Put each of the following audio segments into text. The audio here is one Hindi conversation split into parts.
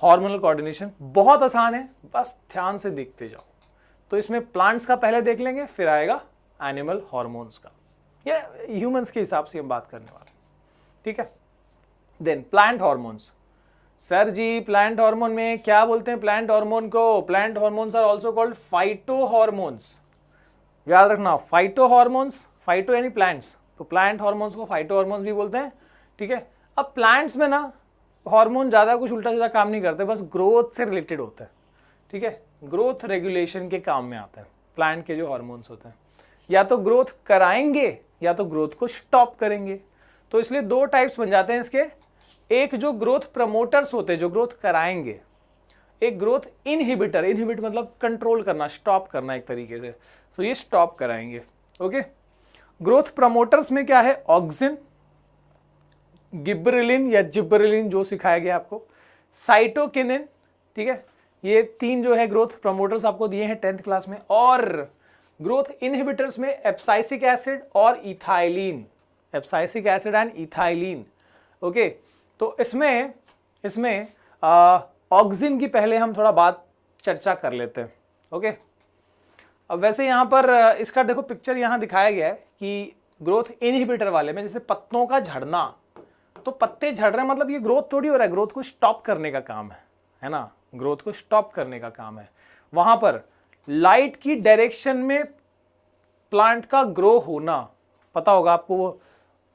हार्मोनल कोऑर्डिनेशन बहुत आसान है, बस ध्यान से देखते जाओ। तो इसमें प्लांट्स का पहले देख लेंगे, फिर आएगा एनिमल हार्मोन्स का, या ह्यूमंस के हिसाब से हम बात करने वाले, ठीक है। Then plant hormones. सर जी प्लांट हार्मोन में क्या बोलते हैं प्लांट हार्मोन को? Plant hormones are also called phyto hormones. याद रखना, फाइटो हार्मोन्स, फाइटो यानी प्लांट्स, तो प्लांट हार्मोन्स को फाइटो हार्मोन्स भी बोलते हैं, ठीक है। अब प्लांट्स में ना हार्मोन ज्यादा कुछ उल्टा सीधा काम नहीं करते, बस ग्रोथ से रिलेटेड होता है, ठीक है। ग्रोथ रेगुलेशन के काम में आता है प्लांट के जो हार्मोन्स होते हैं, या तो ग्रोथ कराएंगे या तो ग्रोथ को स्टॉप करेंगे। तो इसलिए दो टाइप्स बन जाते हैं इसके, एक जो ग्रोथ प्रमोटर्स होते हैं जो ग्रोथ कराएंगे, एक ग्रोथ इनहिबिटर, इनहिबिट मतलब कंट्रोल करना, स्टॉप करना एक तरीके से, तो ये स्टॉप कराएंगे, ओके। ग्रोथ प्रमोटर्स में क्या है? ऑक्सिन, गिबरेलिन या जिबरेलिन जो सिखाया गया आपको, साइटोकिनिन, ठीक है। ये तीन जो है ग्रोथ प्रमोटर्स आपको दिए हैं 10th क्लास में। और ग्रोथ इनहिबिटर्स में एप्साइसिक एसिड और ethylene, एप्साइसिक acid and ethylene, okay. तो इसमें ऑक्सिन की पहले हम थोड़ा बात चर्चा कर लेते हैं, ओके। अब वैसे यहाँ पर इसका देखो पिक्चर यहाँ दिखाया गया है कि ग्रोथ इनहिबिटर वाले में जैसे पत्तों का झड़ना, तो पत्ते झड़ रहे हैं मतलब ये ग्रोथ थोड़ी हो रहा है, ग्रोथ को स्टॉप करने का काम है ना, ग्रोथ को स्टॉप करने का काम है। वहां पर लाइट की डायरेक्शन में प्लांट का ग्रो होना, पता होगा आपको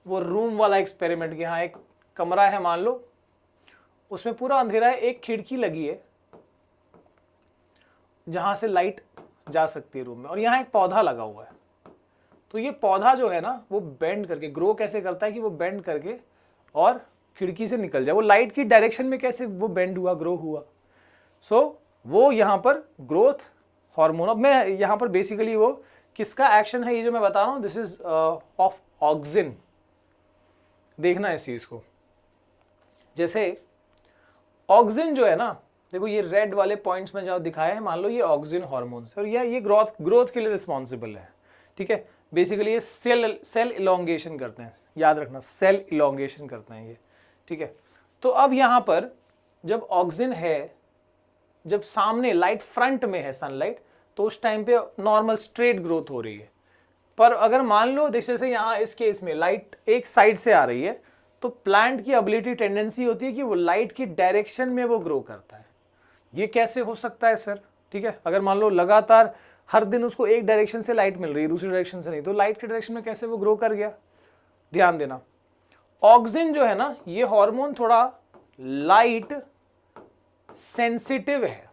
वो रूम वाला एक्सपेरिमेंट, यहाँ एक कमरा है मान लो, उसमें पूरा अंधेरा है, एक खिड़की लगी है जहां से लाइट जा सकती है रूम में, और यहाँ एक पौधा लगा हुआ है। तो ये पौधा जो है ना वो बेंड करके ग्रो कैसे करता है कि वो बेंड करके और खिड़की से निकल जाए, वो लाइट की डायरेक्शन में कैसे वो बेंड हुआ, ग्रो हुआ। सो वो यहाँ पर ग्रोथ हार्मोन। अब मैं यहाँ पर बेसिकली वो किसका एक्शन है ये जो मैं बता रहा हूँ, दिस इज ऑफ ऑक्सिन। देखना इस चीज को, जैसे ऑक्सिन जो है ना, देखो ये रेड वाले पॉइंट्स में जो दिखाए हैं, मान लो ये ऑक्सिन हार्मोन्स, और ये ग्रोथ के लिए रिस्पॉन्सिबल है, ठीक है। बेसिकली ये सेल इलोंगेशन करते हैं, याद रखना सेल इलोंगेशन करते हैं ये, ठीक है। तो अब यहाँ पर जब ऑक्सिन है, जब सामने लाइट फ्रंट में है सनलाइट, तो उस टाइम पे नॉर्मल स्ट्रेट ग्रोथ हो रही है। पर अगर मान लो जैसे यहाँ इस केस में लाइट एक साइड से आ रही है, तो प्लांट की एबिलिटी टेंडेंसी होती है कि वो लाइट की डायरेक्शन में वो ग्रो करता है। ये कैसे हो सकता है सर? ठीक है, अगर मान लो लगातार हर दिन उसको एक डायरेक्शन से लाइट मिल रही है, दूसरी डायरेक्शन से नहीं, तो लाइट के डायरेक्शन में कैसे वो ग्रो कर गया? ध्यान देना, ऑक्सिन जो है ना, ये हार्मोन थोड़ा लाइट सेंसिटिव है,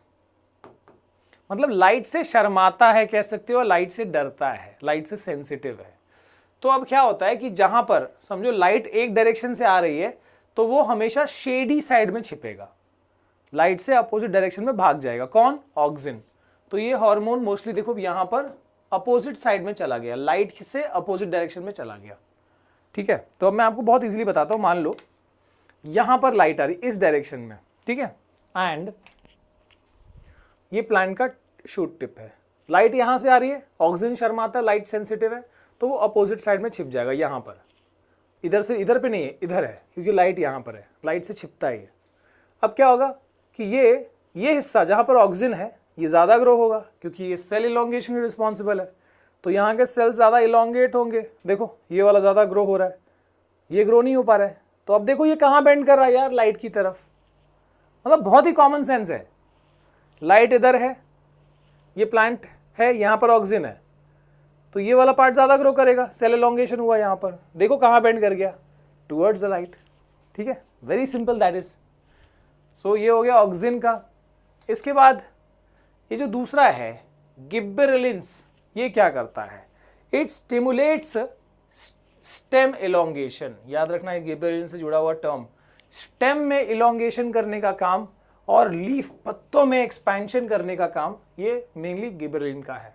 मतलब लाइट से शर्माता है कह सकते हो, लाइट से डरता है, लाइट से सेंसिटिव है। तो अब क्या होता है कि जहां पर समझो लाइट एक डायरेक्शन से आ रही है, तो वो हमेशा शेडी साइड में छिपेगा, लाइट से अपोजिट डायरेक्शन में भाग जाएगा। कौन? ऑक्सिन। तो ये हार्मोन मोस्टली देखो यहां पर अपोजिट साइड में चला गया, लाइट से अपोजिट डायरेक्शन में चला गया, ठीक है। तो अब मैं आपको बहुत इजीली बताता हूं, मान लो यहां पर लाइट आ रही इस डायरेक्शन में, ठीक है, एंड ये प्लांट का शूट टिप है, लाइट यहां से आ रही है, ऑक्सिन शर्माता है, लाइट सेंसिटिव है, तो वो अपोजिट साइड में छिप जाएगा यहां पर, इधर से इधर पे नहीं है, इधर है, क्योंकि लाइट यहां पर है, लाइट से छिपता है ये। अब क्या होगा कि ये हिस्सा जहां पर ऑक्सिन है ये ज्यादा ग्रो होगा, क्योंकि ये सेल इलोंगेशन के रिस्पॉन्सिबल है, तो यहाँ के सेल ज्यादा इलोंगेट होंगे। देखो ये वाला ज्यादा ग्रो हो रहा है, ये ग्रो नहीं हो पा रहा है, तो अब देखो ये कहाँ बेंड कर रहा है यार, लाइट की तरफ। मतलब बहुत ही कॉमन सेंस है, लाइट इधर है, ये प्लांट है, यहाँ पर ऑक्सिन है, तो ये वाला पार्ट ज्यादा ग्रो करेगा, सेल इलोंगेशन हुआ यहाँ पर, देखो कहाँ बेंड कर गया, टुवर्ड्स द लाइट, ठीक है। Very simple that is. So ये हो गया ऑक्सिन का। इसके बाद ये जो दूसरा है गिबरेलिन्स, ये क्या करता है? It stimulates stem elongation. याद रखना है गिबरेलिन से जुड़ा हुआ टर्म, स्टेम में इलोंगेशन करने का काम और लीफ पत्तों में एक्सपेंशन करने का काम ये मेनली गिबरेलिन का है,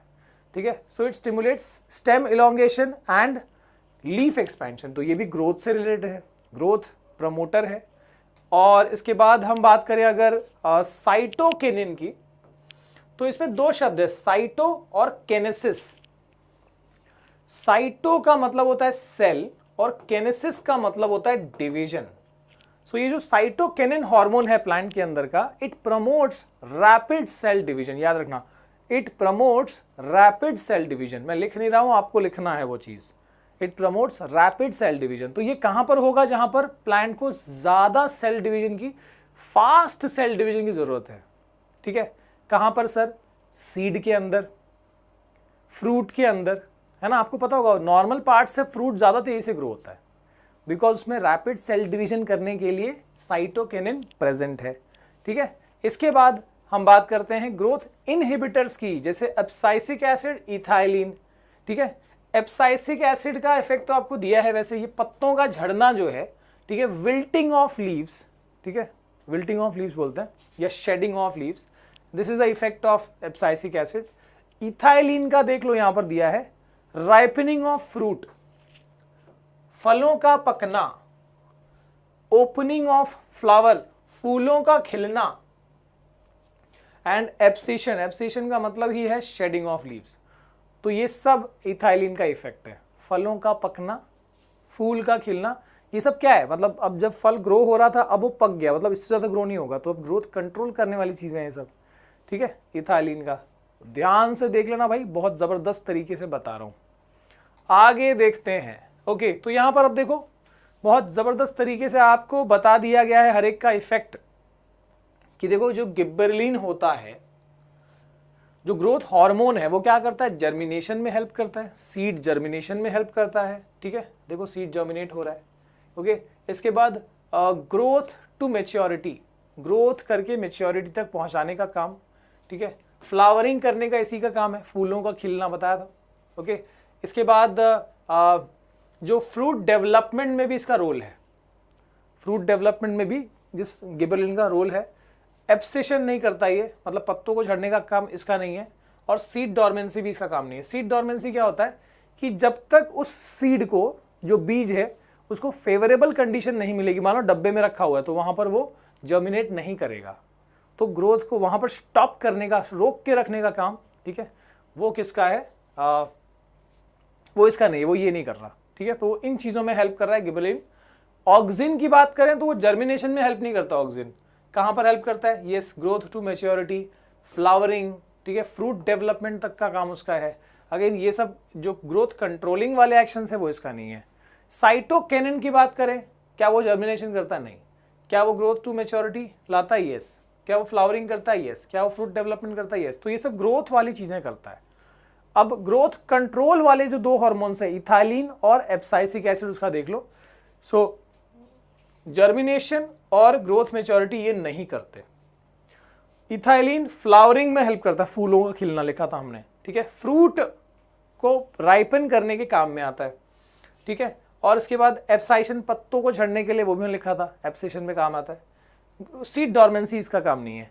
ठीक है। So it stimulates stem elongation and leaf expansion, तो ये भी ग्रोथ से रिलेटेड है, ग्रोथ प्रमोटर है। और इसके बाद हम बात करें अगर साइटोकिनिन की, तो इसमें दो शब्द है, साइटो और केनेसिस। साइटो का मतलब होता है सेल और केनेसिस का मतलब होता है डिवीजन। सो ये जो साइटोकिनिन हार्मोन है प्लांट के अंदर का, it promotes rapid cell division. याद रखना, it promotes rapid cell division. मैं लिख नहीं रहा हूं, आपको लिखना है वो चीज। It promotes rapid cell division. तो ये कहां पर होगा? जहां पर प्लांट को ज्यादा सेल डिवीजन की, फास्ट सेल डिवीजन की जरूरत है। ठीक है, कहां पर सर? सीड के अंदर, फ्रूट के अंदर, है ना। आपको पता होगा नॉर्मल पार्ट से फ्रूट ज्यादा तेजी से ग्रो होता है, बिकॉज उसमें रैपिड सेल डिवीजन करने के लिए साइटोकिनिन प्रेजेंट है। ठीक है, इसके बाद हम बात करते हैं ग्रोथ इनहिबिटर्स की, जैसे एब्साइसिक एसिड, इथाइलिन। ठीक है, एब्साइसिक एसिड का इफेक्ट तो आपको दिया है वैसे, ये पत्तों का झड़ना जो है, ठीक है, विल्टिंग ऑफ लीव्स, ठीक है, विल्टिंग ऑफ लीव्स बोलते हैं, या shedding of leaves, this is the effect of abscisic acid. Ethylene का देख लो यहां पर दिया है, राइपनिंग ऑफ फ्रूट, फलों का पकना, ओपनिंग ऑफ फ्लावर, फूलों का खिलना, एंड एब्सिशन, एब्सिशन का मतलब ही है शेडिंग ऑफ लीव्स। तो ये सब इथाइलिन का इफेक्ट है, फलों का पकना, फूल का खिलना, ये सब क्या है? मतलब अब जब फल ग्रो हो रहा था, अब वो पक गया, मतलब इससे ज्यादा ग्रो नहीं होगा, तो अब ग्रोथ कंट्रोल करने वाली चीजें हैं सब। ठीक है, इथाइलिन का ध्यान से देख लेना भाई, बहुत जबरदस्त तरीके से बता रहा हूं। आगे देखते हैं। ओके, तो यहां पर अब देखो, बहुत जबरदस्त तरीके से आपको बता दिया गया है हर एक का इफेक्ट, कि देखो जो गिबरेलिन होता है, जो ग्रोथ हार्मोन है, वो क्या करता है? जर्मिनेशन में हेल्प करता है, सीड जर्मिनेशन में हेल्प करता है। ठीक है, देखो सीड जर्मिनेट हो रहा है। ओके, इसके बाद ग्रोथ टू मैच्योरिटी, ग्रोथ करके मैच्योरिटी तक पहुंचाने का काम। ठीक है, फ्लावरिंग करने का इसी का काम है, फूलों का खिलना बताया था। ओके, इसके बाद जो फ्रूट डेवलपमेंट में भी इसका रोल है, फ्रूट डेवलपमेंट में भी जिस गिबरेलिन का रोल है। एब्सेशन नहीं करता ये, मतलब पत्तों को झड़ने का काम इसका नहीं है, और सीड डॉर्मेंसी भी इसका काम नहीं है। सीड डॉर्मेंसी क्या होता है कि जब तक उस सीड को, जो बीज है, उसको फेवरेबल कंडीशन नहीं मिलेगी, मान लो डब्बे में रखा हुआ है, तो वहां पर वो जर्मिनेट नहीं करेगा। तो ग्रोथ को वहां पर स्टॉप करने का, रोक के रखने का काम, ठीक है, वो किसका है? वो इसका नहीं है, वो ये नहीं कर रहा। ठीक है, तो इन चीजों में हेल्प कर रहा है गिबरेलिन। ऑक्सिन की बात करें तो वो जर्मिनेशन में हेल्प नहीं करता। ऑक्सिन कहां पर हेल्प करता है? Yes, growth to maturity, flowering, ठीक है, फ्रूट डेवलपमेंट तक का काम उसका है। अगेन ये सब जो ग्रोथ कंट्रोलिंग वाले एक्शंस है वो इसका नहीं है। साइटोकिनिन की बात करें, क्या वो जर्मिनेशन करता है? नहीं। क्या वो ग्रोथ टू मैच्योरिटी लाता है? यस। क्या वो फ्लावरिंग करता है? यस। क्या वो फ्रूट डेवलपमेंट करता है? यस। तो ये सब ग्रोथ वाली चीजें करता है। अब ग्रोथ कंट्रोल वाले जो दो हार्मोन्स है, इथाइलिन और एब्साइसिक एसिड, उसका देख लो। सो जर्मिनेशन और ग्रोथ मैच्योरिटी ये नहीं करते। इथाइलिन फ्लावरिंग में हेल्प करता है, फूलों का खिलना लिखा था हमने। ठीक है, फ्रूट को राइपन करने के काम में आता है। ठीक है, और इसके बाद एब्साइशन, पत्तों को झड़ने के लिए, वो भी लिखा था, एब्सेशन में काम आता है। सीड डॉर्मेंसी इसका काम नहीं है।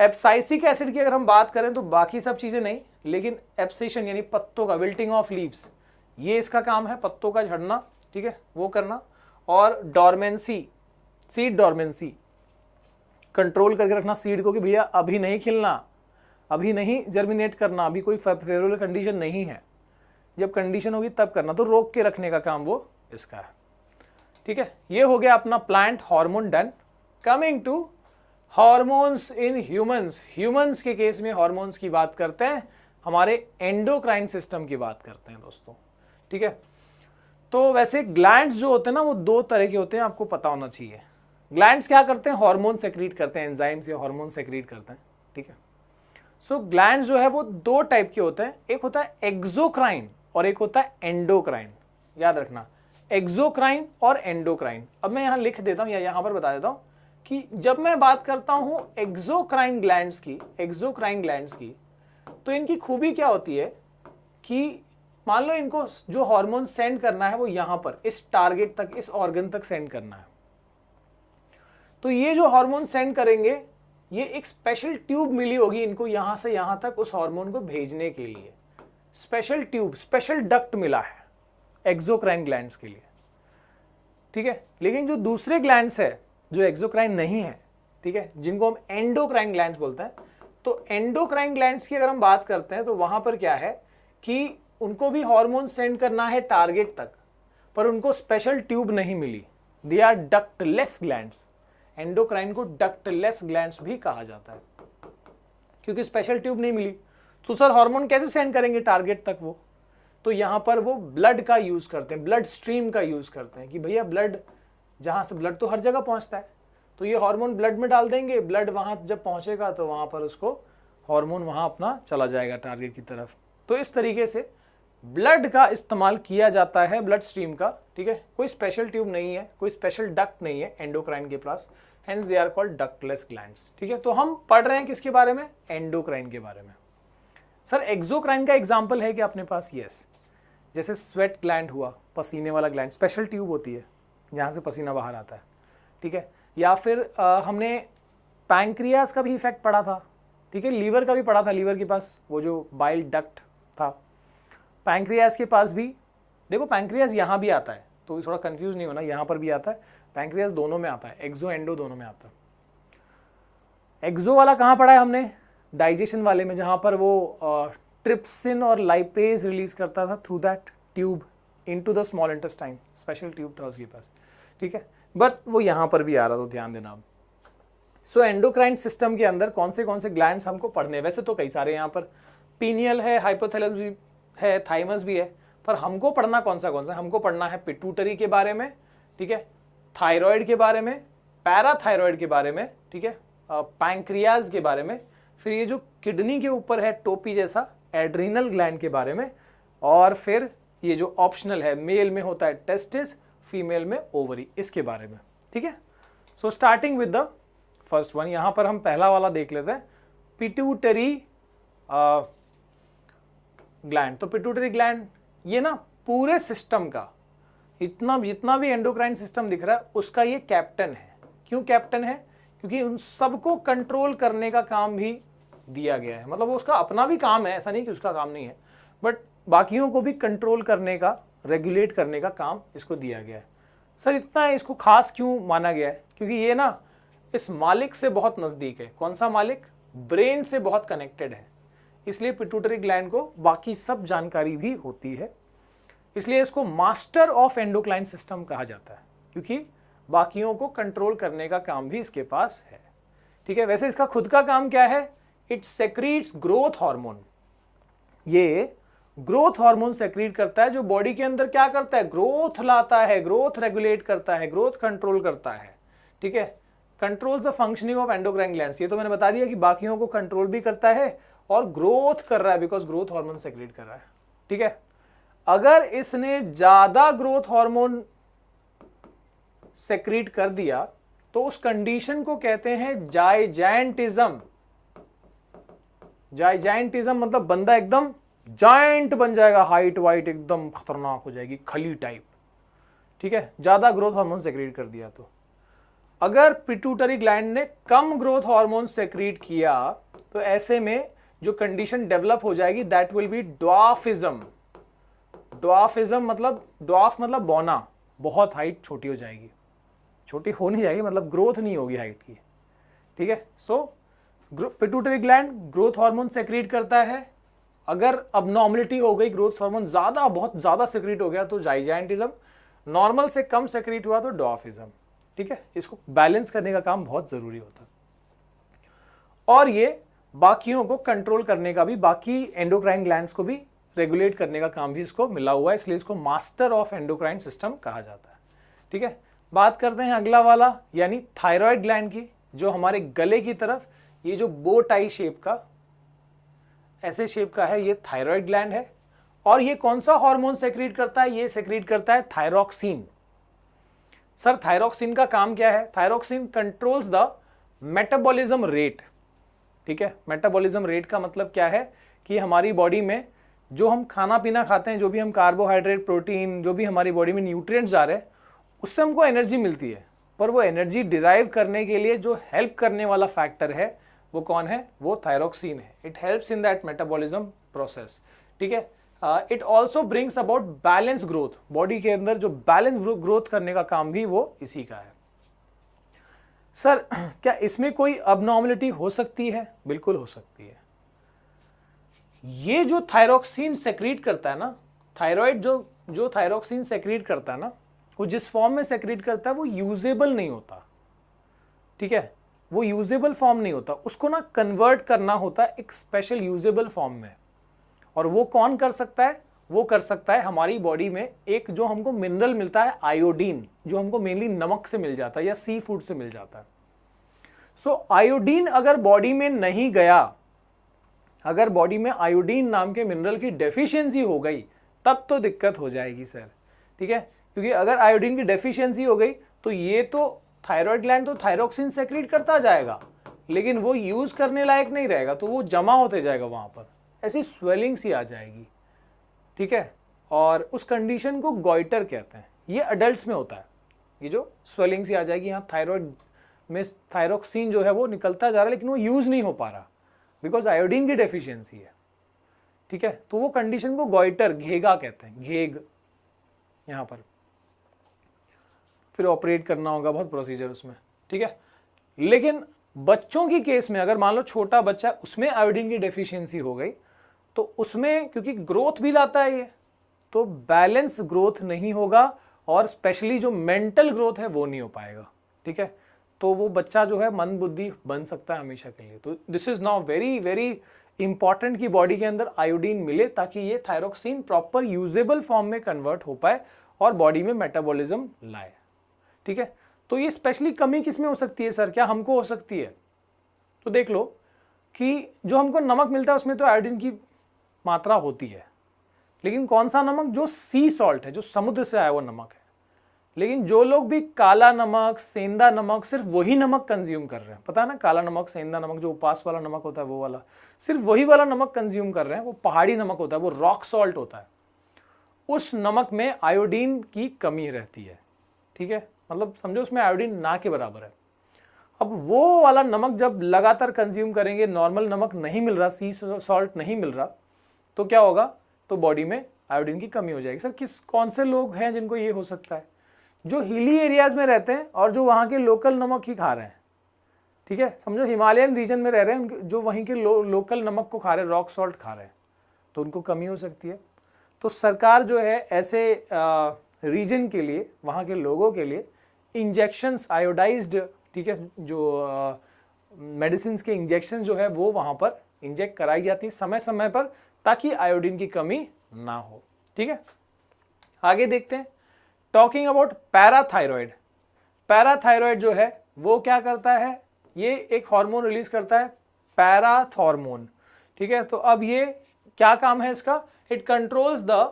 एब्साइसिक एसिड की अगर हम बात करें तो बाकी सब चीजें नहीं, लेकिन एब्सेशन यानी पत्तों का, विल्टिंग ऑफ लीव्स, ये इसका काम है, पत्तों का झड़ना, ठीक है, वो करना। और डॉर्मेंसी, सीड डॉर्मेंसी, कंट्रोल करके रखना सीड को कि भैया अभी नहीं खिलना, अभी नहीं जर्मिनेट करना, अभी कोई फेवरेबल कंडीशन नहीं है, जब कंडीशन होगी तब करना, तो रोक के रखने का काम वो इसका है। ठीक है, ये हो गया अपना plant hormone done. Coming to hormones in humans. Humans के केस में हार्मोन्स की बात करते हैं, हमारे एंडोक्राइन सिस्टम की बात करते हैं दोस्तों। ठीक है, तो वैसे ग्लैंड्स जो होते हैं ना, वो दो तरह के होते हैं, आपको पता होना चाहिए। ग्लैंड्स क्या करते हैं? हार्मोन सेक्रीट करते हैं, एंजाइम्स या हार्मोन सेक्रीट करते हैं। ठीक है, सो ग्लैंड्स जो है वो दो टाइप के होते हैं, एक होता है एक्सोक्राइन और एक होता है एंडोक्राइन। याद रखना, एक्सोक्राइन और एंडोक्राइन। अब मैं यहां लिख देता हूं या यहां पर बता देता हूं कि जब मैं बात करता हूं एक्सोक्राइन ग्लैंड्स की, एक्सोक्राइन ग्लैंड्स की, तो इनकी खूबी क्या होती है कि मान लो इनको जो हार्मोन सेंड करना है वो यहां पर इस टारगेट तक, इस ऑर्गन तक सेंड करना है। तो ये जो हार्मोन सेंड करेंगे, ये एक स्पेशल ट्यूब मिली होगी इनको यहां से यहां तक उस हार्मोन को भेजने के लिए। स्पेशल ट्यूब, स्पेशल डक्ट मिला है एक्सोक्राइन ग्लैंड्स के लिए। ठीक है, लेकिन जो दूसरे ग्लैंड्स है जो एक्सोक्राइन नहीं है, ठीक है, जिनको हम एंडोक्राइन ग्लैंड्स बोलते हैं, तो एंडोक्राइन ग्लैंड्स की अगर हम बात करते हैं तो वहां पर क्या है कि उनको भी हार्मोन सेंड करना है टारगेट तक, पर उनको स्पेशल ट्यूब नहीं मिली। They are ductless glands. Endocrine को डक्टलेस ग्लैंड्स भी कहा जाता है, क्योंकि स्पेशल ट्यूब नहीं मिली। तो सर हार्मोन कैसे सेंड करेंगे टारगेट तक वो? तो यहां पर वो ब्लड का यूज करते हैं, ब्लड स्ट्रीम का यूज करते हैं कि भैया ब्लड, जहां से ब्लड तो हर जगह पहुंचता है, तो ये हार्मोन ब्लड में डाल देंगे, ब्लड वहां जब पहुंचेगा तो वहां पर उसको हार्मोन वहां अपना चला जाएगा टारगेट की तरफ। तो इस तरीके से ब्लड का इस्तेमाल किया जाता है, ब्लड स्ट्रीम का, ठीक है। कोई स्पेशल ट्यूब नहीं है, कोई स्पेशल डक्ट नहीं है एंडोक्राइन के पास, hence they are called ductless glands, ठीक है। तो हम पढ़ रहे हैं किसके बारे में? एंडोक्राइन के बारे में। सर एक्सोक्राइन का एग्जाम्पल है क्या अपने पास? यस, जैसे स्वेट ग्लैंड हुआ, पसीने वाला ग्लैंड, स्पेशल ट्यूब होती है जहाँ से पसीना बाहर आता है, ठीक है। या फिर हमने पैंक्रियास का भी इफेक्ट पढ़ा था, ठीक है, लीवर का भी पढ़ा था, लीवर के पास वो जो बाइल डक्ट था, पैंक्रियास के पास भी, देखो पैंक्रियास यहाँ भी आता है, तो थोड़ा कंफ्यूज नहीं होना, यहाँ पर भी आता है, पैंक्रियास दोनों में आता है, एक्सो एंडो दोनों में आता है। एक्सो वाला कहाँ पढ़ा है हमने? डाइजेशन वाले में, जहाँ पर वो ट्रिप्सिन और लाइपेज रिलीज करता था through that tube into the small intestine, special tube था उसके पास, ठीक है। बट वो यहाँ पर भी आ रहा, तो ध्यान देना आप। सो एंडोक्राइन सिस्टम के अंदर कौन से ग्लैंड्स हमको पढ़ने? वैसे तो कई सारे यहाँ पर, पीनियल है, हाइपोथैलेमस भी है, थाइमस भी है, पर हमको पढ़ना कौन सा? हमको पढ़ना है पिट्यूटरी के बारे में, ठीक है, थायराइड के बारे में, पैराथायराइड के बारे में, ठीक है, पैंक्रियाज के बारे में, फिर ये जो किडनी के ऊपर है टोपी जैसा, एड्रीनल ग्लैंड के बारे में, और फिर ये जो ऑप्शनल है, मेल में होता है टेस्टिस, फीमेल में ओवरी, इसके बारे में, ठीक है। So starting with the first one, यहां पर हम पहला वाला देख लेते हैं, पिट्यूटरी ग्लैंड। तो पिट्यूटरी ग्लैंड ये ना पूरे सिस्टम का, जितना भी एंडोक्राइन सिस्टम दिख रहा है उसका ये कैप्टन है। क्यों कैप्टन है? क्योंकि उन सबको कंट्रोल करने का काम भी दिया गया है, मतलब वो उसका अपना भी काम है, ऐसा नहीं कि उसका काम नहीं है, बट बाकियों को भी कंट्रोल करने का, रेगुलेट करने का काम इसको दिया गया है। सर इतना इसको खास क्यों माना गया है? क्योंकि ये ना इस मालिक से बहुत नजदीक है। कौन सा मालिक? ब्रेन से बहुत कनेक्टेड है, इसलिए पिट्यूटरी ग्लैंड को बाकी सब जानकारी भी होती है, इसलिए इसको मास्टर ऑफ एंडोक्राइन सिस्टम कहा जाता है, क्योंकि बाकियों को कंट्रोल करने का काम भी इसके पास है, ठीक है। वैसे इसका खुद का काम क्या है? It secretes growth hormone. ये ग्रोथ हार्मोन सेक्रीट करता है, जो बॉडी के अंदर क्या करता है? ग्रोथ लाता है, ग्रोथ रेगुलेट करता है, ग्रोथ कंट्रोल करता है, ठीक है। Controls the functioning of endocrine glands. ये तो मैंने बता दिया कि बाकियों को कंट्रोल भी करता है और ग्रोथ कर रहा है, बिकॉज ग्रोथ हार्मोन सेक्रेट कर रहा है, ठीक है। अगर इसने ज्यादा ग्रोथ हार्मोन सेक्रेट कर दिया तो उस कंडीशन को कहते हैं जाइजेंटिज्म। जाइजेंटिज्म मतलब बंदा एकदम जायंट बन जाएगा, हाइट वाइट एकदम खतरनाक हो जाएगी, खली टाइप, ठीक है, ज्यादा ग्रोथ हार्मोन सेक्रेट कर दिया तो। अगर पिट्यूटरी ग्लैंड ने कम ग्रोथ हार्मोन सेक्रेट किया तो ऐसे में जो कंडीशन डेवलप हो जाएगी that will be dwarfism. Dwarfism मतलब बौना, बहुत हाइट छोटी हो जाएगी, छोटी हो नहीं जाएगी मतलब ग्रोथ नहीं होगी हाइट की, ठीक है। So pituitary gland growth hormone secrete करता है। अगर अबनॉर्मलिटी हो गई, ग्रोथ हार्मोन बहुत ज्यादा सेक्रेट हो गया तो जाइजेंटिज्म, नॉर्मल से कम सेक्रेट हुआ तो ड्वार्फिज्म, ठीक है। इसको बैलेंस करने का काम बहुत जरूरी होता है, और ये बाकियों को कंट्रोल करने का भी, बाकी एंडोक्राइन ग्लैंड्स को भी रेगुलेट करने का काम भी इसको मिला हुआ है, इसलिए इसको मास्टर ऑफ एंडोक्राइन सिस्टम कहा जाता है, ठीक है। बात करते हैं अगला वाला, यानी थायराइड ग्लैंड की, जो हमारे गले की तरफ ये जो बो टाई शेप का, ऐसे शेप का है, ये थायराइड ग्लैंड है। और ये कौन सा हार्मोन सेक्रेट करता है? ये सेक्रेट करता है थायरॉक्सिन। सर थायरॉक्सिन का काम क्या है? Thyroxine controls the metabolism rate, ठीक है। मेटाबॉलिज्म रेट का मतलब क्या है कि हमारी बॉडी में जो हम खाना पीना खाते हैं, जो भी हम कार्बोहाइड्रेट, प्रोटीन, जो भी हमारी बॉडी में न्यूट्रिएंट्स जा रहे हैं, उससे हमको एनर्जी मिलती है, पर वो एनर्जी डिराइव करने के लिए जो हेल्प करने वाला फैक्टर है वो कौन है? वो थायरॉक्सिन है। It helps in that metabolism process, ठीक है। It also brings about balance growth, body के अंदर जो बैलेंस ग्रोथ करने का काम भी वो इसी का है। सर क्या इसमें कोई अबनॉर्मलिटी हो सकती है? बिल्कुल हो सकती है। ये जो थायरॉक्सिन सेक्रीट करता है ना, थायराइड जो थायरॉक्सिन सेक्रीट करता है ना, वो जिस फॉर्म में सेक्रीट करता है वो यूजेबल नहीं होता, ठीक है, वो यूजेबल फॉर्म नहीं होता, उसको ना कन्वर्ट करना होता है एक स्पेशल यूजेबल फॉर्म में। और वो कौन कर सकता है? वो कर सकता है हमारी बॉडी में एक जो हमको मिनरल मिलता है आयोडीन, जो हमको मेनली नमक से मिल जाता है या सी फूड से मिल जाता है। सो आयोडीन अगर बॉडी में नहीं गया, अगर बॉडी में आयोडीन नाम के मिनरल की डेफिशिएंसी हो गई, तब तो दिक्कत हो जाएगी सर, ठीक है। क्योंकि अगर आयोडीन की डेफिशिएंसी हो गई तो ये तो थायराइड ग्लैंड तो थायरोक्सिन सेक्रेट करता जाएगा, लेकिन वो यूज करने लायक नहीं रहेगा, तो वो जमा होते जाएगा वहां पर, ऐसी स्वेलिंग सी आ जाएगी, ठीक है। और उस कंडीशन को गॉइटर कहते हैं। ये अडल्ट्स में होता है, ये जो स्वेलिंग सी आ जाएगी, यहाँ थायराइड में थायरोक्सिन जो है वो निकलता जा रहा है लेकिन वो यूज नहीं हो पा रहा बिकॉज आयोडीन की डेफिशिएंसी है, ठीक है। तो वो कंडीशन को गॉइटर, घेगा कहते हैं, घेग यहाँ पर। फिर ऑपरेट करना होगा, बहुत प्रोसीजर उसमें, ठीक है। लेकिन बच्चों की केस में अगर मान लो छोटा बच्चा, उसमें आयोडीन की डेफिशिएंसी हो गई, तो उसमें क्योंकि ग्रोथ भी लाता है ये, तो बैलेंस ग्रोथ नहीं होगा और स्पेशली जो मेंटल ग्रोथ है वो नहीं हो पाएगा, ठीक है। तो वो बच्चा जो है मंद बुद्धि बन सकता है हमेशा के लिए। तो this is now very very important कि बॉडी के अंदर आयोडीन मिले ताकि ये थायरोक्सिन प्रॉपर यूजेबल फॉर्म में कन्वर्ट हो पाए और बॉडी में मेटाबॉलिज्म लाए, ठीक है। तो ये स्पेशली कमी किस में हो सकती है सर, क्या हमको हो सकती है? तो देख लो कि जो हमको नमक मिलता है उसमें तो आयोडीन की मात्रा होती है, लेकिन कौन सा नमक? जो सी सॉल्ट है, जो समुद्र से आया हुआ नमक है। लेकिन जो लोग भी काला नमक, सेंधा नमक, सिर्फ वही नमक कंज्यूम कर रहे हैं, पता है ना, काला नमक, सेंधा नमक, जो उपास वाला नमक होता है वो वाला, सिर्फ वही वाला नमक कंज्यूम कर रहे हैं, वो पहाड़ी नमक होता है, वो रॉक सॉल्ट होता है, उस नमक में आयोडीन की कमी रहती है, ठीक है। मतलब समझो उसमें आयोडीन ना के बराबर है। अब वो वाला नमक जब लगातार कंज्यूम करेंगे, नॉर्मल नमक नहीं मिल रहा, सी सॉल्ट नहीं मिल रहा, तो क्या होगा? तो बॉडी में आयोडीन की कमी हो जाएगी। सर कौन से लोग हैं जिनको ये हो सकता है? जो हिली एरियाज में रहते हैं और जो वहाँ के लोकल नमक ही खा रहे हैं, ठीक है। समझो हिमालयन रीजन में रह रहे हैं, जो वहीं के लोकल नमक को खा रहे हैं, रॉक सॉल्ट खा रहे हैं, तो उनको कमी हो सकती है। तो सरकार जो है ऐसे रीजन के लिए, वहाँ के लोगों के लिए इंजेक्शंस आयोडाइज्ड, ठीक है, जो मेडिसिन के इंजेक्शन जो है वो वहाँ पर इंजेक्ट कराई जाती है समय समय पर, ताकि आयोडीन की कमी ना हो, ठीक है। आगे देखते हैं, टॉकिंग अबाउट पैराथायरॉयड। पैराथायरॉयड जो है वो क्या करता है? ये एक हार्मोन रिलीज करता है, पैराथॉर्मोन, ठीक है। तो अब ये क्या काम है इसका? It controls the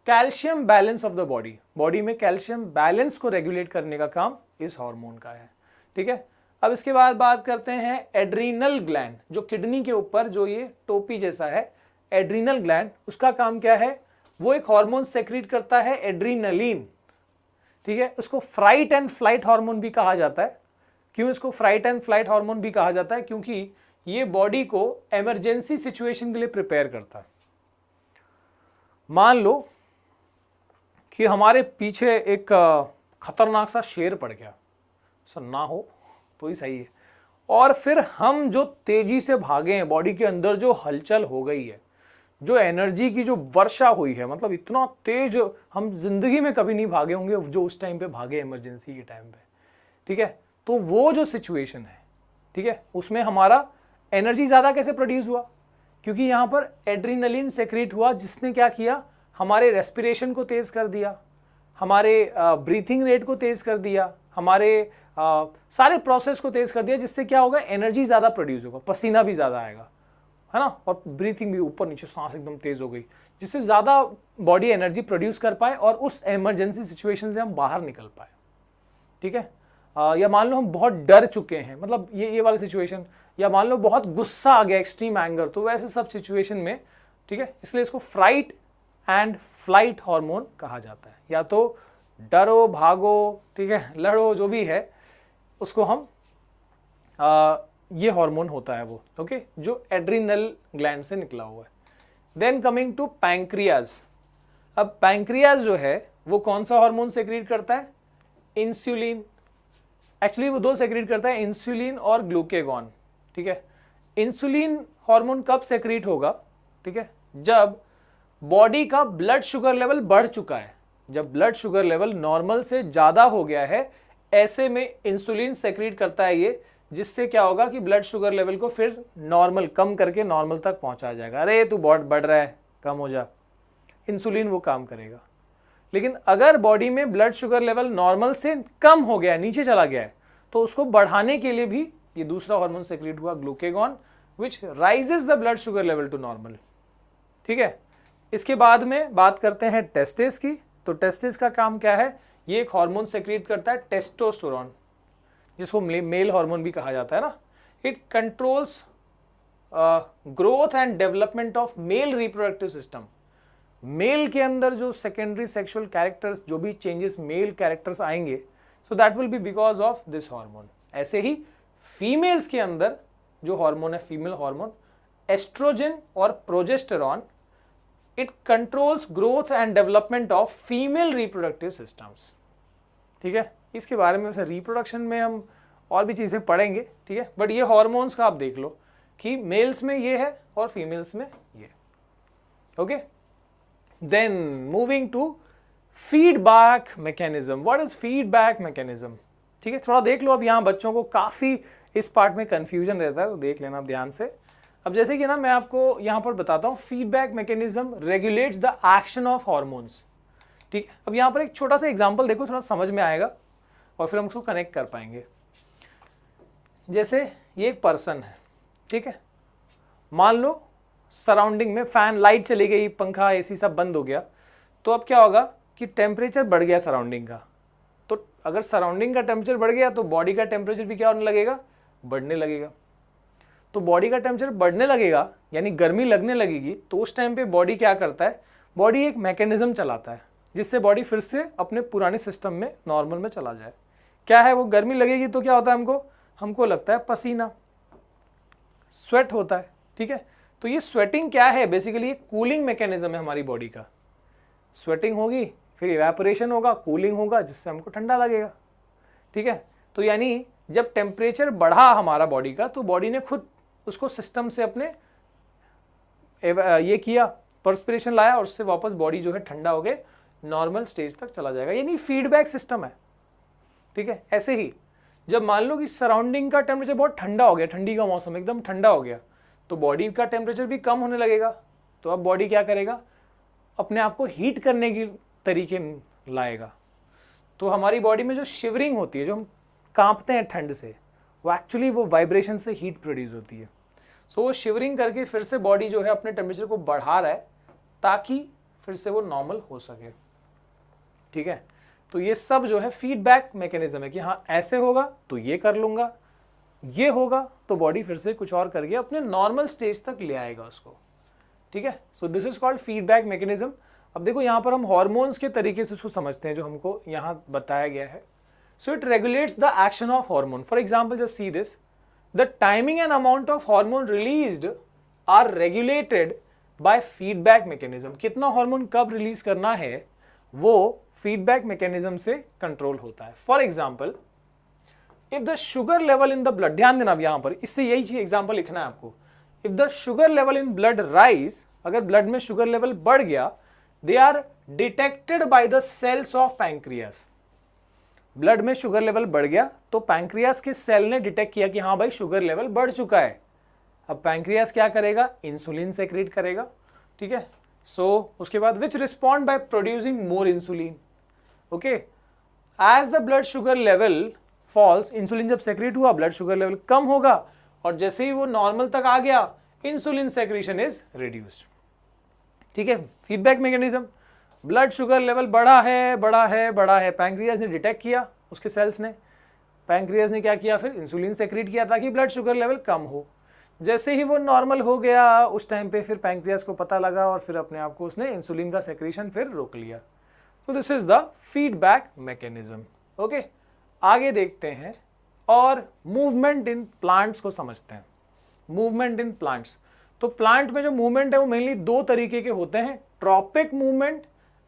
calcium balance of the body. Body में कैल्शियम बैलेंस को रेगुलेट करने का काम इस हार्मोन का है, ठीक है। अब इसके बाद बात करते हैं एड्रीनल ग्लैंड, जो किडनी के ऊपर जो ये टोपी जैसा है, एड्रीनल ग्लैंड, उसका काम क्या है? वो एक हार्मोन सेक्रेट करता है, एड्रीनलिन, ठीक है। उसको फ्राइट एंड फ्लाइट हार्मोन भी कहा जाता है। क्यों इसको फ्राइट एंड फ्लाइट हार्मोन भी कहा जाता है? क्योंकि ये बॉडी को इमरजेंसी सिचुएशन के लिए प्रिपेयर करता है। मान लो कि हमारे पीछे एक खतरनाक सा शेर पड़ गया, सर ना हो तो ही सही है, और फिर हम जो तेजी से भागे हैं, बॉडी के अंदर जो हलचल हो गई है, जो एनर्जी की जो वर्षा हुई है, मतलब इतना तेज हम जिंदगी में कभी नहीं भागे होंगे जो उस टाइम पे भागे इमरजेंसी के टाइम पे, ठीक है। तो वो जो सिचुएशन है, ठीक है, उसमें हमारा एनर्जी ज़्यादा कैसे प्रोड्यूस हुआ? क्योंकि यहाँ पर एड्रीनलिन सेक्रेट हुआ, जिसने क्या किया? हमारे रेस्पिरेशन को तेज कर दिया, हमारे ब्रीथिंग रेट को तेज कर दिया, हमारे सारे प्रोसेस को तेज कर दिया, जिससे क्या होगा? एनर्जी ज़्यादा प्रोड्यूस होगा, पसीना भी ज़्यादा आएगा, है ना, और ब्रीथिंग भी ऊपर नीचे, सांस एकदम तेज हो गई, जिससे ज़्यादा बॉडी एनर्जी प्रोड्यूस कर पाए और उस इमरजेंसी सिचुएशन से हम बाहर निकल पाए, ठीक है। या मान लो हम बहुत डर चुके हैं, मतलब ये वाली सिचुएशन, या मान लो बहुत गुस्सा आ गया, एक्सट्रीम एंगर, तो वैसे सब सिचुएशन में, ठीक है, इसलिए इसको फ्राइट एंड फ्लाइट हार्मोन कहा जाता है। या तो डरो, भागो, ठीक है, लड़ो, जो भी है उसको हम ये हार्मोन होता है वो, ओके, जो एड्रिनल ग्लैंड से निकला हुआ है। Then coming to pancreas. अब पैंक्रियाज जो है वो कौन सा हार्मोन सेक्रेट करता है? इंसुलिन। एक्चुअली वो दो सेक्रेट करता है, इंसुलिन और ग्लूकेगॉन, ठीक है। इंसुलिन हार्मोन कब सेक्रेट होगा? ठीक है, जब बॉडी का ब्लड शुगर लेवल बढ़ चुका है, जब ब्लड शुगर लेवल नॉर्मल से ज्यादा हो गया है, ऐसे में इंसुलिन सेक्रेट करता है ये, जिससे क्या होगा कि ब्लड शुगर लेवल को फिर नॉर्मल कम करके नॉर्मल तक पहुंचाया जाएगा। अरे तू बहुत बढ़ रहा है, कम हो जा, इंसुलिन वो काम करेगा। लेकिन अगर बॉडी में ब्लड शुगर लेवल नॉर्मल से कम हो गया है, नीचे चला गया है, तो उसको बढ़ाने के लिए भी ये दूसरा हार्मोन सेक्रेट हुआ glucagon, which raises the blood sugar level to normal. ठीक है, इसके बाद में बात करते हैं टेस्टिस की। तो टेस्टिस का काम क्या है? ये एक हार्मोन सेक्रेट करता है टेस्टोस्टेरोन, जिसको मेल हार्मोन भी कहा जाता है ना। It controls growth and development of male reproductive system. Male के अंदर जो सेकेंडरी सेक्सुअल कैरेक्टर्स, जो भी चेंजेस मेल कैरेक्टर्स आएंगे, so that will be because of this hormone. ऐसे ही फीमेल्स के अंदर जो हार्मोन है, फीमेल हार्मोन एस्ट्रोजन और progesterone, it controls growth and development of female reproductive systems. ठीक है, इसके बारे में रिप्रोडक्शन में हम और भी चीजें पढ़ेंगे। ठीक है, बट ये हार्मोन्स का आप देख लो कि मेल्स में ये है और फीमेल्स में ये। Okay, then moving to feedback mechanism. What is feedback mechanism? ठीक है, थोड़ा देख लो। अब यहाँ बच्चों को काफी इस पार्ट में कंफ्यूजन रहता है, तो देख लेना आप ध्यान से। अब जैसे कि ना मैं आपको यहाँ पर बताता हूँ, feedback mechanism regulates the action of hormones. ठीक है, अब यहाँ पर एक छोटा सा एग्जांपल देखो, थोड़ा समझ में आएगा और फिर हम उसको कनेक्ट कर पाएंगे। जैसे ये एक पर्सन है, ठीक है, मान लो सराउंडिंग में फैन, लाइट चली गई, पंखा एसी सब बंद हो गया, तो अब क्या होगा कि टेम्परेचर बढ़ गया सराउंडिंग का। तो अगर सराउंडिंग का टेम्परेचर बढ़ गया तो बॉडी का टेम्परेचर भी क्या होने लगेगा? बढ़ने लगेगा। तो बॉडी का टेम्परेचर बढ़ने लगेगा यानी गर्मी लगने लगेगी, तो उस टाइम पे बॉडी क्या करता है? बॉडी एक मैकेनिज्म चलाता है जिससे बॉडी फिर से अपने पुराने सिस्टम में नॉर्मल में चला जाए। क्या है वो? गर्मी लगेगी तो क्या होता है हमको लगता है पसीना, स्वेट होता है। ठीक है, तो ये स्वेटिंग क्या है? बेसिकली ये कूलिंग मैकेनिज्म है हमारी बॉडी का। स्वेटिंग होगी, फिर इवेपोरेशन होगा, कूलिंग होगा, जिससे हमको ठंडा लगेगा। ठीक है, तो यानी जब टेम्परेचर बढ़ा हमारा बॉडी का, तो बॉडी ने खुद उसको सिस्टम से अपने ये किया, पर्सपिरेशन लाया, और उससे वापस बॉडी जो है ठंडा हो गए नॉर्मल स्टेज तक चला जाएगा। यानी फीडबैक सिस्टम है। ठीक है, ऐसे ही जब मान लो कि सराउंडिंग का टेम्परेचर बहुत ठंडा हो गया, ठंडी का मौसम एकदम ठंडा हो गया, तो बॉडी का टेम्परेचर भी कम होने लगेगा। तो अब बॉडी क्या करेगा? अपने आप को हीट करने की तरीके लाएगा। तो हमारी बॉडी में जो शिवरिंग होती है, जो हम कांपते हैं ठंड से, वो एक्चुअली वो वाइब्रेशन से हीट प्रोड्यूस होती है। सो वो शिवरिंग करके फिर से बॉडी जो है अपने टेम्परेचर को बढ़ा रहा है ताकि फिर से वो नॉर्मल हो सके। ठीक है, तो ये सब जो है फीडबैक मैकेनिज्म है कि हाँ ऐसे होगा तो ये कर लूंगा, ये होगा तो बॉडी फिर से कुछ और करके अपने नॉर्मल स्टेज तक ले आएगा उसको। ठीक है, सो this is called feedback mechanism. अब देखो यहाँ पर हम हार्मोन्स के तरीके से उसको समझते हैं जो हमको यहाँ बताया गया है। So it regulates the action of hormone. For example just see this, the timing and amount of hormone released are regulated by feedback mechanism. कितना हार्मोन कब रिलीज करना है वो फीडबैक मैकेनिज्म से कंट्रोल होता है। For example if the sugar level in the blood, ध्यान देना अब यहां पर, इससे यही चीज एग्जाम्पल लिखना है आपको। If the sugar level in blood rise, अगर ब्लड में शुगर लेवल बढ़ गया, they are detected by the cells of pancreas. Blood में शुगर लेवल बढ़ गया तो पैंक्रियास के सेल ने डिटेक्ट किया कि हाँ भाई शुगर लेवल बढ़ चुका है। अब पैंक्रियास क्या करेगा? इंसुलिन सेक्रेट करेगा। ठीक है, सो उसके बाद which respond by producing more insulin. Okay, as the blood sugar level falls, insulin जब सेक्रेट हुआ ब्लड शुगर लेवल कम होगा, और जैसे ही वो नॉर्मल तक आ गया इंसुलिन सेक्रेशन इज रिड्यूस्ड। ठीक है, feedback mechanism, blood sugar level बढ़ा है, पैंक्रियास ने डिटेक्ट किया, उसके सेल्स ने, पैंक्रियास ने क्या किया? फिर इंसुलिन सेक्रेट किया ताकि ब्लड शुगर लेवल कम हो। जैसे ही वो नॉर्मल हो गया उस टाइम पे फिर पैंक्रियास को पता लगा और फिर अपने आप को उसने इंसुलिन का सेक्रेशन फिर रोक लिया। तो this is the feedback mechanism. Okay, आगे देखते हैं और मूवमेंट इन प्लांट्स को समझते हैं। मूवमेंट इन प्लांट्स, तो प्लांट में जो मूवमेंट है वो मेनली दो तरीके के होते हैं, tropic movement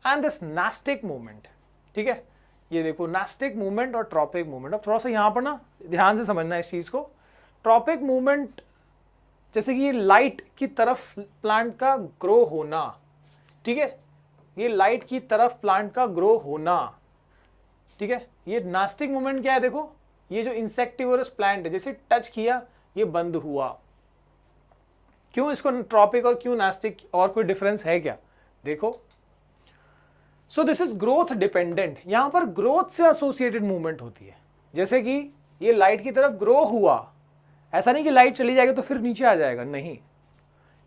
and this nastic movement. ठीक है, ये देखो नास्टिक मूवमेंट और ट्रॉपिक मूवमेंट। अब थोड़ा सा यहाँ पर ना ध्यान से समझना है इस चीज को। ट्रॉपिक मूवमेंट जैसे कि ये लाइट की तरफ प्लांट का ग्रो होना। ठीक है, ये लाइट की तरफ प्लांट का ग्रो होना। ठीक है, ये नास्टिक मूवमेंट क्या है? देखो ये जो इंसेक्टिवोरस प्लांट है, जैसे टच किया ये बंद हुआ। क्यों इसको ट्रॉपिक और क्यों नास्टिक, और कोई डिफरेंस है क्या? देखो, सो दिस इज ग्रोथ डिपेंडेंट। यहां पर ग्रोथ से एसोसिएटेड मूवमेंट होती है। जैसे कि ये लाइट की तरफ ग्रो हुआ, ऐसा नहीं कि लाइट चली जाएगी तो फिर नीचे आ जाएगा, नहीं,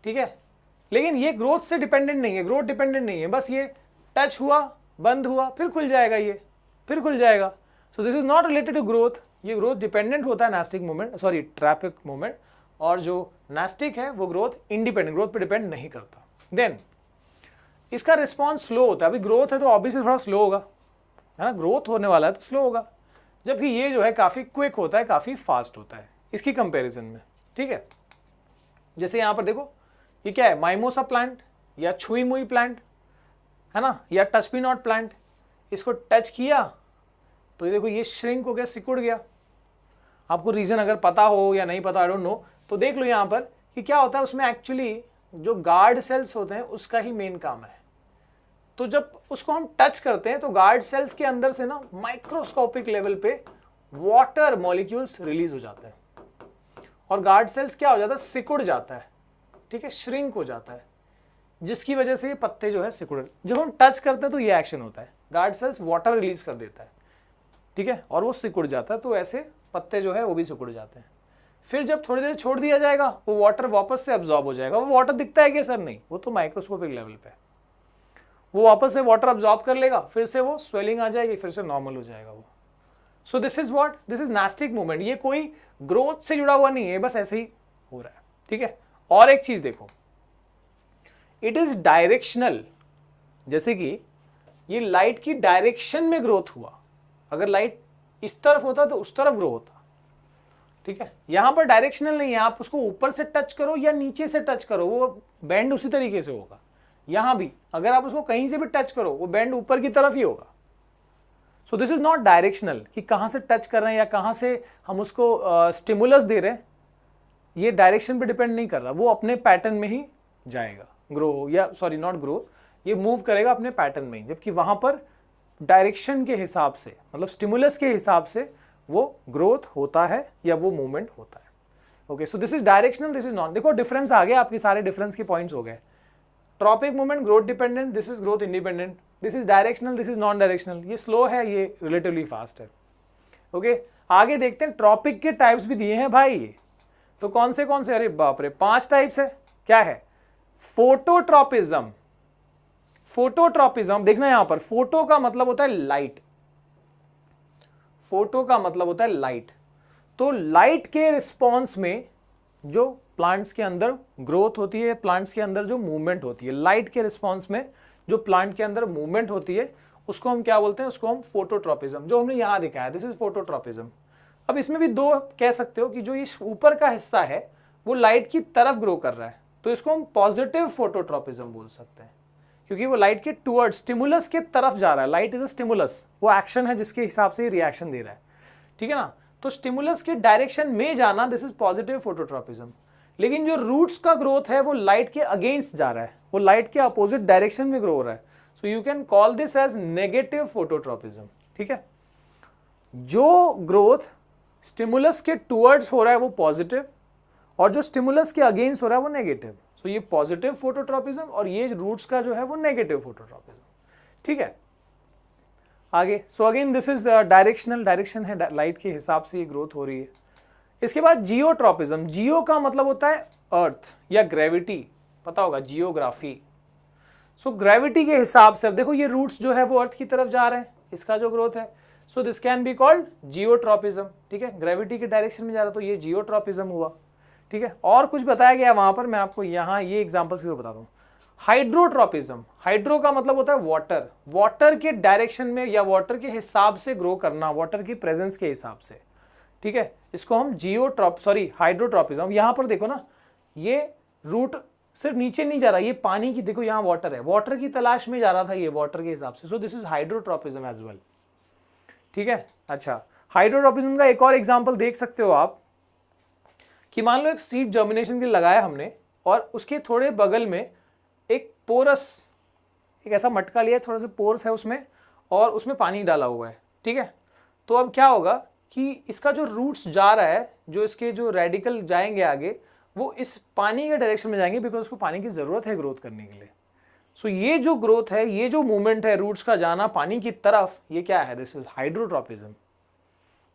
ठीक है। लेकिन ये ग्रोथ से डिपेंडेंट नहीं है, ग्रोथ डिपेंडेंट नहीं है, बस ये टच हुआ, बंद हुआ, फिर खुल जाएगा, ये फिर खुल जाएगा। So this is not related to growth, ये ग्रोथ डिपेंडेंट होता है nastic movement, sorry tropic movement, और जो नास्टिक है वो ग्रोथ इंडिपेंडेंट, ग्रोथ पे डिपेंड नहीं करता। देन इसका रिस्पॉन्स स्लो होता है। अभी ग्रोथ है तो ऑब्वियसली थोड़ा स्लो होगा, है ना, ग्रोथ होने वाला है तो स्लो होगा, जबकि ये जो है काफ़ी क्विक होता है, काफ़ी फास्ट होता है इसकी कंपैरिजन में, ठीक है। जैसे यहाँ पर देखो, ये क्या है, माइमोसा प्लांट या छुई मुई प्लांट, है ना, या टचपीनॉट प्लांट। इसको टच किया तो ये देखो ये श्रिंक हो गया, सिकुड़ गया। आपको रीजन अगर पता हो या नहीं पता, आई डोंट नो, तो देख लो यहाँ पर कि क्या होता है उसमें। एक्चुअली जो गार्ड सेल्स होते हैं उसका ही मेन काम है। तो जब उसको हम टच करते हैं तो गार्ड सेल्स के अंदर से ना माइक्रोस्कोपिक लेवल पे वाटर मॉलिक्यूल्स रिलीज हो जाते हैं, और गार्ड सेल्स क्या हो जाता है, सिकुड़ जाता है, ठीक है, श्रिंक हो जाता है, जिसकी वजह से ये पत्ते जो है सिकुड़, जब हम टच करते हैं तो ये एक्शन होता है, गार्ड सेल्स वाटर रिलीज कर देता है, ठीक है, और वो सिकुड़ जाता है, तो ऐसे पत्ते जो है वो भी सिकुड़ जाते हैं। फिर जब थोड़ी देर छोड़ दिया जाएगा वो वाटर वापस से अब्जॉर्ब हो जाएगा। वो वाटर दिखता है क्या सर? नहीं, वो तो माइक्रोस्कोपिक लेवल पे, वो वापस से वाटर अब्जॉर्ब कर लेगा, फिर से वो स्वेलिंग आ जाएगी, फिर से नॉर्मल हो जाएगा वो। सो this is what, this is nastic movement. ये कोई ग्रोथ से जुड़ा हुआ नहीं है, बस ऐसे ही हो रहा है, ठीक है। और एक चीज देखो, इट इज डायरेक्शनल। जैसे कि ये लाइट की डायरेक्शन में ग्रोथ हुआ, अगर लाइट इस तरफ होता तो उस तरफ ग्रो होता, ठीक है। यहां पर डायरेक्शनल नहीं है, आप उसको ऊपर से टच करो या नीचे से टच करो वो बेंड उसी तरीके से होगा। यहां भी अगर आप उसको कहीं से भी टच करो वो बेंड ऊपर की तरफ ही होगा। सो दिस इज नॉट डायरेक्शनल कि कहां से टच कर रहे हैं या कहां से हम उसको स्टिमुलस दे रहे हैं, ये डायरेक्शन पे डिपेंड नहीं कर रहा, वो अपने पैटर्न में ही जाएगा, ग्रो या सॉरी नॉट ग्रो, ये मूव करेगा अपने पैटर्न में ही। जबकि वहां पर डायरेक्शन के हिसाब से, मतलब स्टिमुलस के हिसाब से वो ग्रोथ होता है या वो मूवमेंट होता है। Okay, so this is directional, this is not. देखो डिफरेंस आ गया, आपके सारे डिफरेंस के पॉइंट्स हो गए। Tropic movement growth dependent, this is growth independent, this is directional, this is non directional. ये स्लो है, ये रिलेटिवली फास्ट है। ओके, आगे देखते हैं, ट्रॉपिक के टाइप्स भी दिए हैं भाई। तो कौन से? अरे बाप रे, 5 टाइप्स है। क्या है? फोटोट्रॉपिज्म। फोटोट्रॉपिज्म देखना, यहां पर फोटो का मतलब होता है लाइट, फोटो का मतलब होता है लाइट। तो लाइट के रिस्पॉन्स में जो प्लांट्स के अंदर ग्रोथ होती है, प्लांट्स के अंदर जो मूवमेंट होती है, लाइट के रिस्पॉन्स में जो प्लांट के अंदर मूवमेंट होती है, उसको हम क्या बोलते हैं? उसको हम फोटोट्रॉपिज्म, जो हमने यहां दिखाया, दिस इज फोटोट्रॉपिज्म। अब इसमें भी 2 कह सकते हो कि जो ये ऊपर का हिस्सा है वो लाइट की तरफ ग्रो कर रहा है, तो इसको हम पॉजिटिव फोटोट्रॉपिज्म बोल सकते हैं, क्योंकि वो लाइट के टुवर्ड्स, स्टिमुलस के तरफ जा रहा है। लाइट इज अ स्टिमुलस, वो एक्शन है जिसके हिसाब से रिएक्शन दे रहा है, ठीक है ना। तो स्टिमुलस के डायरेक्शन में जाना, दिस इज पॉजिटिव फोटोट्रॉपिज्म। लेकिन जो रूट्स का ग्रोथ है वो लाइट के अगेंस्ट जा रहा है, वो लाइट के अपोजिट डायरेक्शन में ग्रो हो रहा है, so you can call this as negative phototropism, ठीक है। जो ग्रोथ स्टिमुलस के टुवर्ड्स हो रहा है वो पॉजिटिव, और जो स्टिमुलस के अगेंस्ट हो रहा है वो नेगेटिव। सो ये पॉजिटिव फोटोट्रॉपिज्म और ये रूट्स का जो है वो नेगेटिव फोटोट्रॉपिज्म, ठीक है। आगे, so again this is directional, direction है, लाइट के हिसाब से ये ग्रोथ हो रही है। इसके बाद जियोट्रॉपिज्म। जियो का मतलब होता है अर्थ या ग्रेविटी, पता होगा, जियोग्राफी। सो ग्रेविटी के हिसाब से, अब देखो ये रूट्स जो है वो अर्थ की तरफ जा रहे हैं, इसका जो ग्रोथ है, so this can be called geotropism, ठीक है। ग्रेविटी के डायरेक्शन में जा रहा है तो ये जियोट्रॉपिज्म हुआ, ठीक है। और कुछ बताया गया वहां पर, मैं आपको यहाँ ये एग्जाम्पल्स के थ्रू बताता हूँ। हाइड्रोट्रॉपिज्म, हाइड्रो का मतलब होता है वाटर, वाटर के डायरेक्शन में या वाटर के हिसाब से ग्रो करना, वाटर की प्रेजेंस के हिसाब से, ठीक है। इसको हम हाइड्रोट्रॉपिज्म। यहां पर देखो ना, ये रूट सिर्फ नीचे नहीं जा रहा, ये पानी की, देखो यहाँ वाटर है, वाटर की तलाश में जा रहा था ये वाटर के हिसाब से, so this is hydrotropism as well, ठीक है। अच्छा, हाइड्रोट्रॉपिज्म का एक और एग्जाम्पल देख सकते हो आप, कि मान लो एक सीड जर्मिनेशन के लिए लगाया हमने, और उसके थोड़े बगल में एक पोरस, एक ऐसा मटका लिया, थोड़ा सा पोरस है उसमें, और उसमें पानी डाला हुआ है, ठीक है। तो अब क्या होगा कि इसका जो रूट्स जा रहा है, जो इसके जो रेडिकल जाएंगे आगे, वो इस पानी के डायरेक्शन में जाएंगे, बिकॉज उसको पानी की जरूरत है ग्रोथ करने के लिए। सो ये जो ग्रोथ है, ये जो मूवमेंट है रूट्स का जाना पानी की तरफ, ये क्या है? This is hydrotropism.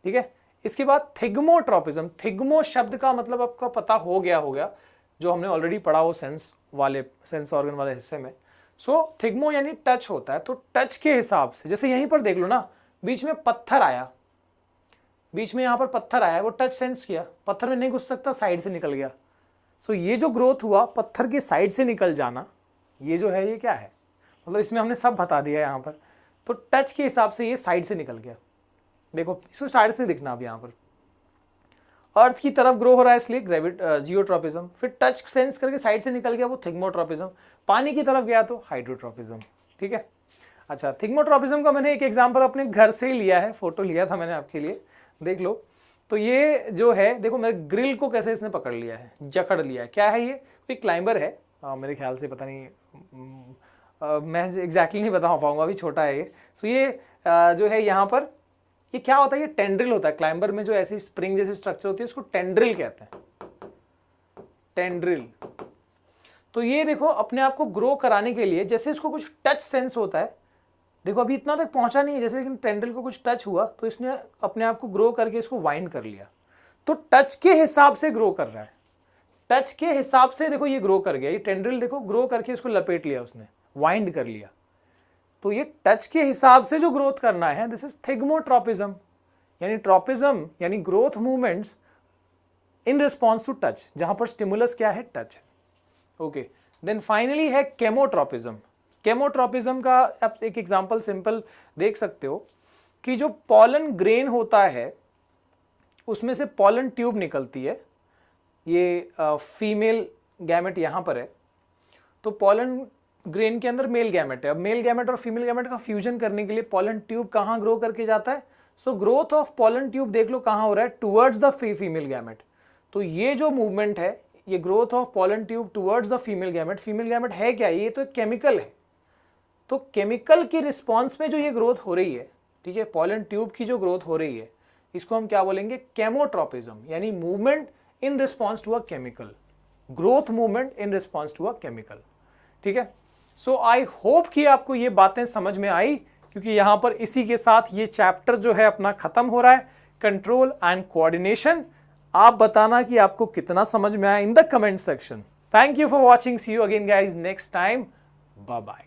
ठीक है। इसके बाद थिग्मोट्रॉपिज्म। थिग्मो शब्द का मतलब आपका पता हो गया होगा, जो हमने ऑलरेडी पढ़ा हो सेंस ऑर्गन वाले हिस्से में। सो थिग्मो यानी टच होता है। तो टच के हिसाब से, जैसे यहीं पर देख लो ना, बीच में पत्थर आया, बीच में यहां पर पत्थर आया, वो टच सेंस किया, पत्थर में नहीं घुस सकता, साइड से निकल गया। सो ये जो ग्रोथ हुआ पत्थर की साइड से निकल जाना, ये जो है ये क्या है? मतलब इसमें हमने सब बता दिया यहाँ पर। तो टच के हिसाब से ये साइड से निकल गया। देखो इसको साइड से दिखना अब यहाँ पर, अर्थ की तरफ ग्रो हो रहा है इसलिए जियोट्रॉपिज्म। फिर टच सेंस करके साइड से निकल गया, वो थिग्मोट्रॉपिज्म। पानी की तरफ गया तो हाइड्रोट्रॉपिज्म। ठीक है। अच्छा, थिग्मोट्रॉपिज्म का मैंने एक एग्जांपल अपने घर से ही लिया है, फोटो लिया था मैंने आपके लिए, देख लो। तो ये जो है, देखो मेरे ग्रिल को कैसे इसने पकड़ लिया है, जकड़ लिया है। क्या है ये? कोई क्लाइंबर है, मेरे ख्याल से, पता नहीं, मैं एग्जैक्टली नहीं बता पाऊंगा, अभी छोटा है ये। सो ये जो है यहाँ पर, ये क्या होता है? ये टेंड्रिल होता है। क्लाइंबर में जो ऐसी स्प्रिंग जैसी स्ट्रक्चर होती है, उसको टेंड्रिल कहते हैं, टेंड्रिल। तो ये देखो अपने आप को ग्रो कराने के लिए, जैसे इसको कुछ टच सेंस होता है, देखो अभी इतना तक पहुंचा नहीं है, जैसे लेकिन टेंड्रिल को कुछ टच हुआ तो इसने अपने आप को ग्रो करके इसको वाइंड कर लिया। तो टच के हिसाब से ग्रो कर रहा है, टच के हिसाब से देखो ये ग्रो कर गया। ये टेंड्रिल देखो ग्रो करके इसको लपेट लिया उसने, वाइंड कर लिया। तो ये टच के हिसाब से जो ग्रोथ करना है, दिस इज थिग्मोट्रॉपिज्म। यानी ट्रॉपिज्म यानी growth movements in response to touch, जहां पर स्टिमुलस क्या है? टच। ओके, देन फाइनली है केमोट्रॉपिज्म। केमोट्रॉपिज्म का आप एक एग्जांपल सिंपल देख सकते हो कि जो पॉलन ग्रेन होता है उसमें से पॉलन ट्यूब निकलती है। ये फीमेल गैमेट यहां पर है, तो पॉलन ग्रेन के अंदर मेल गैमेट है। अब मेल गैमेट और फीमेल गैमेट का फ्यूजन करने के लिए पॉलन ट्यूब कहां ग्रो करके जाता है? So growth of pollen tube देख लो कहां हो रहा है? Towards the female gamete. तो ये जो मूवमेंट है, ये growth of pollen tube towards the female gamete. Female gamete है क्या? ये तो एक केमिकल है। तो केमिकल की रिस्पॉन्स में जो ये ग्रोथ हो रही है, ठीक है, पॉलन ट्यूब की जो ग्रोथ हो रही है, इसको हम क्या बोलेंगे? केमोट्रॉपिज्म। यानी movement in response to a chemical, growth movement in response to a chemical. ठीक है। सो आई होप कि आपको ये बातें समझ में आई, क्योंकि यहां पर इसी के साथ ये चैप्टर जो है अपना खत्म हो रहा है, कंट्रोल एंड कोऑर्डिनेशन। आप बताना कि आपको कितना समझ में आया in the comment section. Thank you for watching, see you again guys next time, bye bye.